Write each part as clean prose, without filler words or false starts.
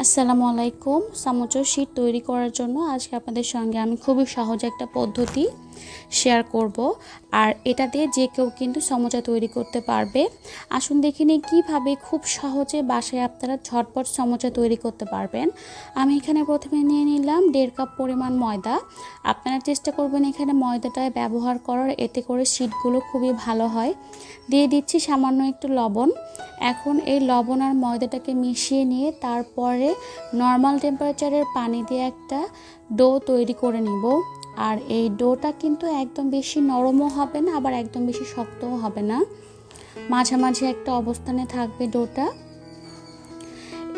আসসালামু আলাইকুম। সামোচা শীট তৈরি করার জন্য আজকে আপনাদের সঙ্গে আমি খুবই সহজ একটা পদ্ধতি শেয়ার করব। আর এটা দিয়ে যে কেউ কিন্তু সমোচা তৈরি করতে পারবে। আসুন দেখে নিই কীভাবে খুব সহজে বাসায় আপনারা ঝটপট সমোচা তৈরি করতে পারবেন। আমি এখানে প্রথমে নিয়ে নিলাম 1.5 কাপ পরিমাণ ময়দা। আপনারা চেষ্টা করবেন এখানে ময়দাটা ব্যবহার করার, এতে করে শীটগুলো খুবই ভালো হয়। দিয়ে দিচ্ছি সামান্য একটু লবণ। এখন এই লবণ আর ময়দাটাকে মিশিয়ে নিয়ে তারপরে নর্মাল টেম্পারেচারের পানি দিয়ে একটা ডো তৈরি করে নিব। আর এই ডোটা কিন্তু একদম বেশি নরমও হবে না, আবার একদম বেশি শক্তও হবে না, মাঝামাঝি একটা অবস্থানে থাকবে ডোটা।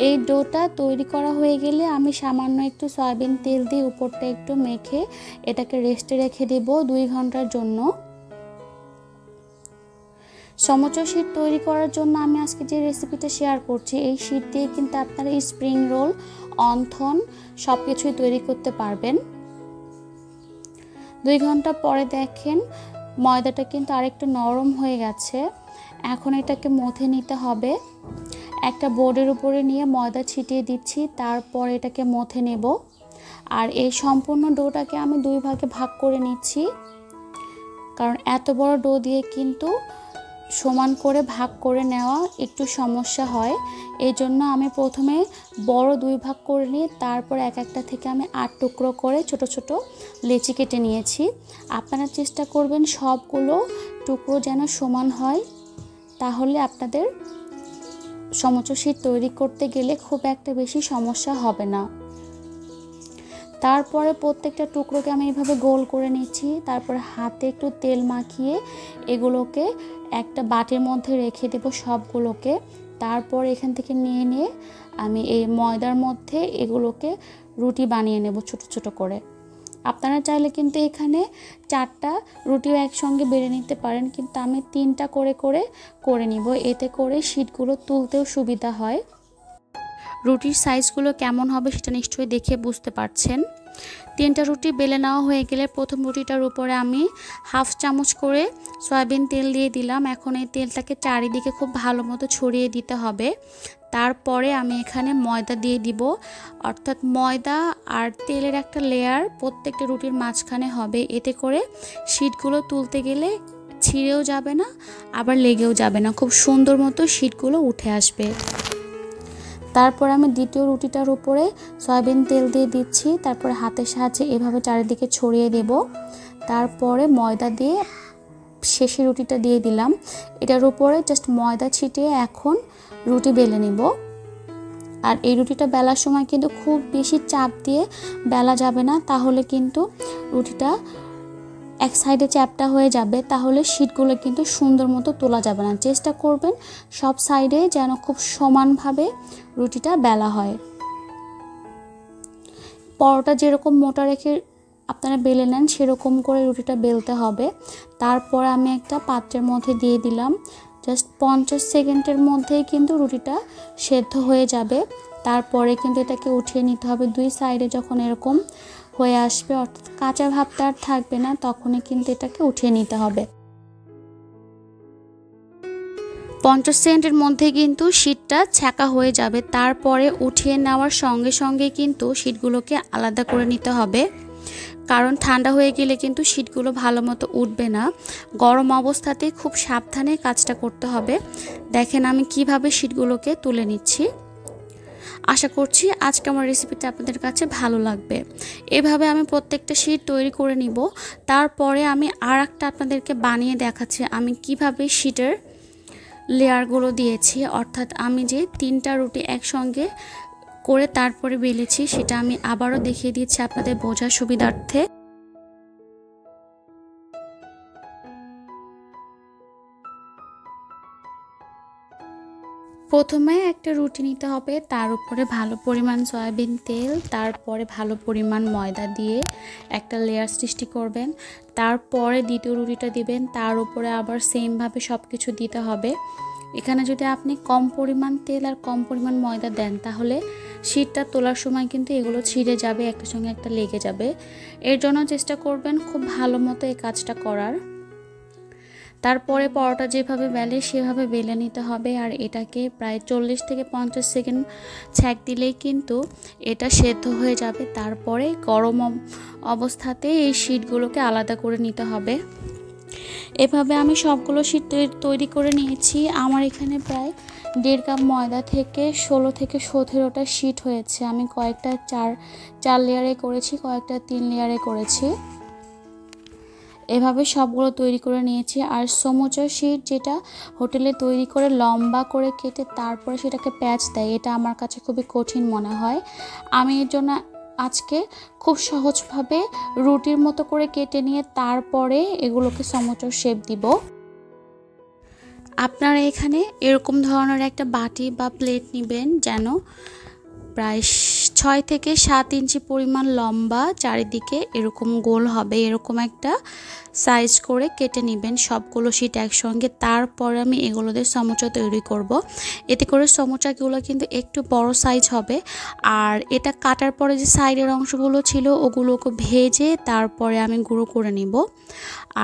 এই ডোটা তৈরি করা হয়ে গেলে আমি সামান্য একটু সয়াবিন তেল দিয়ে উপরটা একটু মেখে এটাকে রেস্টে রেখে দেব 2 ঘন্টার জন্য। সমোচা শীট তৈরি করার জন্য আমি আজকে যে রেসিপিটা শেয়ার করছি, এই শীট দিয়ে কিন্তু আপনারা স্প্রিং রোল, অন্থন সব কিছুই তৈরি করতে পারবেন। 2 ঘন্টা পরে দেখেন ময়দাটা কিন্তু আরেকটু নরম হয়ে গেছে। এখন এটাকে মথে নিতে হবে। একটা বোর্ডের উপরে নিয়ে ময়দা ছিটিয়ে দিচ্ছি, তারপর এটাকে মথে নেব। আর এই সম্পূর্ণ ডোটাকে আমি 2 ভাগে ভাগ করে নিচ্ছি, কারণ এত বড় ডো দিয়ে কিন্তু সমান করে ভাগ করে নেওয়া একটু সমস্যা হয়। এই জন্য আমি প্রথমে বড় 2 ভাগ করে নিয়ে তারপর একটা থেকে আমি 8 টুকরো করে ছোট ছোট লেচি কেটে নিয়েছি। আপনারা চেষ্টা করবেন সবগুলো টুকরো যেন সমান হয়, তাহলে আপনাদের সমোচা শীট তৈরি করতে গেলে খুব একটা বেশি সমস্যা হবে না। তারপরে প্রত্যেকটা টুকরোকে আমি এইভাবে গোল করে নিচ্ছি। তারপর হাতে একটু তেল মাখিয়ে এগুলোকে একটা বাটির মধ্যে রেখে দেব সবগুলোকে। তারপর এখান থেকে নিয়ে নিয়ে আমি এই ময়দার মধ্যে এগুলোকে রুটি বানিয়ে নেব ছোট ছোট করে। আপনারা চাইলে কিন্তু এখানে 4টা রুটিও একসঙ্গে বেলে নিতে পারেন, কিন্তু আমি 3টা করে নিব, এতে করে শীটগুলো তুলতেও সুবিধা হয়। রুটির সাইজগুলো কেমন হবে সেটা নিশ্চয়ই দেখে বুঝতে পারছেন। 3টা রুটি বেলে নেওয়া হয়ে গেলে প্রথম রুটিটার উপরে আমি 1/2 চামচ করে সয়াবিন তেল দিয়ে দিলাম। এখন এই তেলটাকে চারিদিকে খুব ভালো মতো ছড়িয়ে দিতে হবে। তারপরে আমি এখানে ময়দা দিয়ে দিব, অর্থাৎ ময়দা আর তেলের একটা লেয়ার প্রত্যেকটা রুটির মাঝখানে হবে। এতে করে শীটগুলো তুলতে গেলে ছিঁড়েও যাবে না, আবার লেগেও যাবে না, খুব সুন্দর মতো শীটগুলো উঠে আসবে। তারপর আমি দ্বিতীয় রুটিটার উপরে সয়াবিন তেল দিয়ে দিচ্ছি, তারপরে হাতের সাহায্যে এভাবে চারিদিকে ছড়িয়ে দেব। তারপরে ময়দা দিয়ে শেষের রুটিটা দিয়ে দিলাম। এটার উপরে জাস্ট ময়দা ছিটিয়ে এখন রুটি বেলে নেব। আর এই রুটিটা বেলার সময় কিন্তু খুব বেশি চাপ দিয়ে বেলা যাবে না, তাহলে কিন্তু রুটিটা এক সাইডে চ্যাপটা হয়ে যাবে, তাহলে শীটগুলো কিন্তু সুন্দর মতো তোলা যাবে না। চেষ্টা করবেন সব সাইডে যেন খুব সমানভাবে রুটিটা বেলা হয়। পরোটা যেরকম মোটা রেখে আপনারা বেলে নেন সেরকম করে রুটিটা বেলতে হবে। তারপর আমি একটা পাত্রের মধ্যে দিয়ে দিলাম। জাস্ট 50 সেকেন্ডের মধ্যেই কিন্তু রুটিটা সেদ্ধ হয়ে যাবে। তারপরে কিন্তু এটাকে উঠিয়ে নিতে হবে। 2 সাইডে যখন এরকম হয়ে আসবে, অর্থাৎ কাঁচা ভাবটা আর থাকবে না, তখনই কিন্তু এটাকে উঠিয়ে নিতে হবে। 50 সেকেন্ডের মধ্যে কিন্তু শীটটা ছ্যাঁকা হয়ে যাবে। তারপরে উঠিয়ে নেওয়ার সঙ্গে সঙ্গে কিন্তু শীটগুলোকে আলাদা করে নিতে হবে, কারণ ঠান্ডা হয়ে গেলে কিন্তু শীটগুলো ভালো মতো উঠবে না। গরম অবস্থাতে খুব সাবধানে কাজটা করতে হবে। দেখেন আমি কিভাবে শীটগুলোকে তুলে নিচ্ছি। আশা করছি আজকে আমার রেসিপিটা আপনাদের কাছে ভালো লাগবে। এভাবে আমি প্রত্যেকটা শীট তৈরি করে নিব। তারপরে আমি আরেকটা আপনাদেরকে বানিয়ে দেখাচ্ছি আমি কিভাবে শীটের লেয়ারগুলো দিয়েছি, অর্থাৎ আমি যে 3টা রুটি একসঙ্গে করে তারপরে বেলেছি, সেটা আমি আবারও দেখিয়ে দিচ্ছি আপনাদের বোঝার সুবিধার্থে। প্রথমে একটা রুটি নিতে হবে, তার উপরে ভালো পরিমাণ সয়াবিন তেল, তারপরে ভালো পরিমাণ ময়দা দিয়ে একটা লেয়ার সৃষ্টি করবেন। তারপরে দ্বিতীয় রুটিটা দিবেন, তার উপরে আবার সেমভাবে সব কিছু দিতে হবে। এখানে যদি আপনি কম পরিমাণ তেল আর কম পরিমাণ ময়দা দেন, তাহলে শীটটা তোলার সময় কিন্তু এগুলো ছিঁড়ে যাবে, একটার সঙ্গে একটা লেগে যাবে। এর জন্য চেষ্টা করবেন খুব ভালো মতো এই কাজটা করার। তারপরে পরোটা যেভাবে বেলে সেভাবে বেলে নিতে হবে। আর এটাকে প্রায় 40 থেকে 50 সেকেন্ড ছ্যাঁক দিলেই কিন্তু এটা সেদ্ধ হয়ে যাবে। তারপরে গরম অবস্থাতে এই শিটগুলোকে আলাদা করে নিতে হবে। এভাবে আমি সবগুলো শিট তৈরি করে নিয়েছি। আমার এখানে প্রায় 1.5 কাপ ময়দা থেকে 16 থেকে 17টা শিট হয়েছে। আমি কয়েকটা 4 লেয়ারে করেছি, কয়েকটা 3 লেয়ারে করেছি। এভাবে সবগুলো তৈরি করে নিয়েছি। আর সমুচা শিট যেটা হোটেলে তৈরি করে লম্বা করে কেটে তারপরে সেটাকে প্যাচ দেয়, এটা আমার কাছে খুবই কঠিন মনে হয়। আমি এর জন্য আজকে খুব সহজভাবে রুটির মতো করে কেটে নিয়ে তারপরে এগুলোকে সমুচার শেপ দিব। আপনারা এখানে এরকম ধরনের একটা বাটি বা প্লেট নেবেন, যেন প্রায় 6 থেকে 7 ইঞ্চি পরিমাণ লম্বা, চারিদিকে এরকম গোল হবে, এরকম একটা সাইজ করে কেটে নেবেন সবগুলো শিট একসঙ্গে। তারপরে আমি এগুলো দিয়ে সমুচা তৈরি করব। এতে করে সমুচাগুলো কিন্তু একটু বড় সাইজ হবে। আর এটা কাটার পরে যে সাইডের অংশগুলো ছিল ওগুলোকে ভেজে তারপরে আমি গুঁড়ো করে নিব।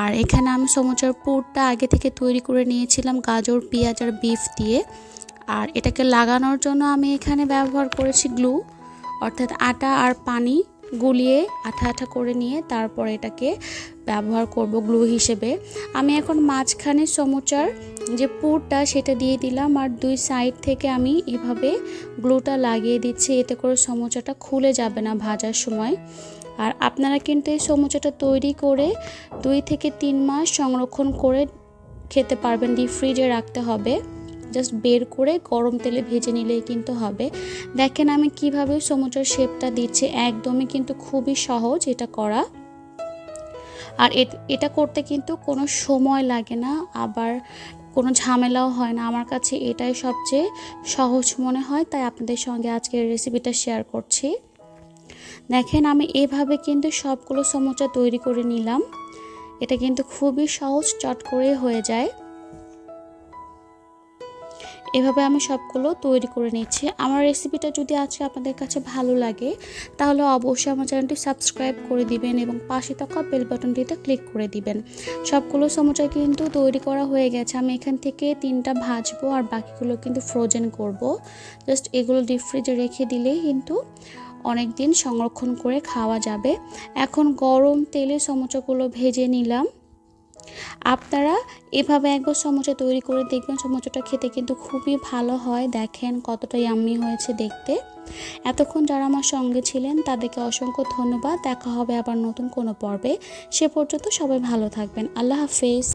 আর এখানে আমি সমুচার পুরটা আগে থেকে তৈরি করে নিয়েছিলাম গাজর, পেঁয়াজ আর বিফ দিয়ে। আর এটাকে লাগানোর জন্য আমি এখানে ব্যবহার করেছি গ্লু, অর্থাৎ আটা আর পানি গুলিয়ে আঠা আঠা করে নিয়ে তারপর এটাকে ব্যবহার করব গ্লু হিসেবে। আমি এখন মাঝখানে সমুচার যে পুরটা সেটা দিয়ে দিলাম, আর 2 সাইড থেকে আমি এভাবে গ্লুটা লাগিয়ে দিচ্ছি। এতে করে সমুচাটা খুলে যাবে না ভাজার সময়। আর আপনারা কিন্তু এই সমুচাটা তৈরি করে 2 থেকে 3 মাস সংরক্ষণ করে খেতে পারবেন। ডিপ ফ্রিজে রাখতে হবে, জাস্ট বের করে গরম তেলে ভেজে নিলেই কিন্তু হবে। দেখেন আমি কিভাবে সমুচার শেপটা দিচ্ছি, একদমই কিন্তু খুবই সহজ এটা করা। আর এটা করতে কিন্তু কোনো সময় লাগে না, আবার কোনো ঝামেলাও হয় না। আমার কাছে এটাই সবচেয়ে সহজ মনে হয়, তাই আপনাদের সঙ্গে আজকের রেসিপিটা শেয়ার করছি। দেখেন আমি এভাবে কিন্তু সবগুলো সমুচা তৈরি করে নিলাম। এটা কিন্তু খুবই সহজ, চট করে হয়ে যায়। এভাবে আমি সবগুলো তৈরি করে নিচ্ছি। আমার রেসিপিটা যদি আজকে আপনাদের কাছে ভালো লাগে তাহলে অবশ্যই আমার চ্যানেলটি সাবস্ক্রাইব করে দিবেন এবং পাশে থাকা বেল বাটনটিতে ক্লিক করে দিবেন। সবগুলো সমুচা কিন্তু তৈরি করা হয়ে গেছে। আমি এখান থেকে 3টা ভাজবো আর বাকিগুলো কিন্তু ফ্রোজেন করব। জাস্ট এগুলো ডিপ ফ্রিজে রেখে দিলেই কিন্তু অনেক দিন সংরক্ষণ করে খাওয়া যাবে। এখন গরম তেলে সমুচাগুলো ভেজে নিলাম। আপনারা এভাবে একবার সমুচা তৈরি করে দেখবেন, সমুচাটা খেতে কিন্তু খুবই ভালো হয়। দেখেন কতটা ইয়াম্মি হয়েছে দেখতে। এতক্ষণ যারা আমার সঙ্গে ছিলেন তাদেরকে অসংখ্য ধন্যবাদ। দেখা হবে আবার নতুন কোনো পর্বে। সে পর্যন্ত সবাই ভালো থাকবেন। আল্লাহ হাফেজ।